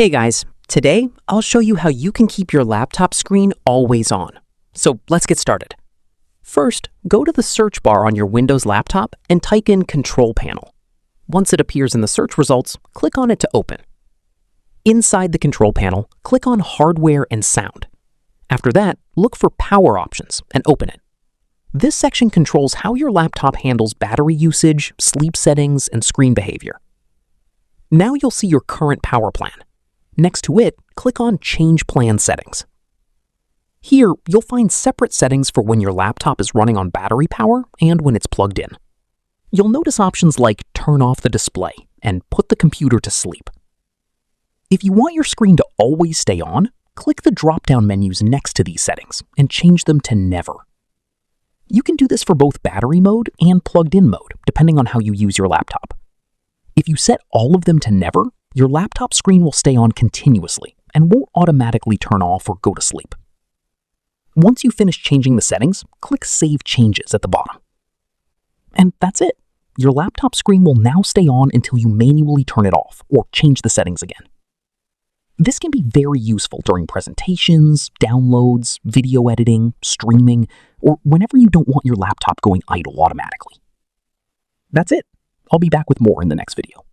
Hey guys, today I'll show you how you can keep your laptop screen always on. So let's get started. First, go to the search bar on your Windows laptop and type in Control Panel. Once it appears in the search results, click on it to open. Inside the Control Panel, click on Hardware and Sound. After that, look for Power Options and open it. This section controls how your laptop handles battery usage, sleep settings, and screen behavior. Now you'll see your current power plan. Next to it, click on Change Plan Settings. Here, you'll find separate settings for when your laptop is running on battery power and when it's plugged in. You'll notice options like Turn off the display and Put the computer to sleep. If you want your screen to always stay on, click the drop-down menus next to these settings and change them to Never. You can do this for both battery mode and plugged-in mode, depending on how you use your laptop. If you set all of them to Never, your laptop screen will stay on continuously and won't automatically turn off or go to sleep. Once you finish changing the settings, click Save Changes at the bottom. And that's it. Your laptop screen will now stay on until you manually turn it off or change the settings again. This can be very useful during presentations, downloads, video editing, streaming, or whenever you don't want your laptop going idle automatically. That's it. I'll be back with more in the next video.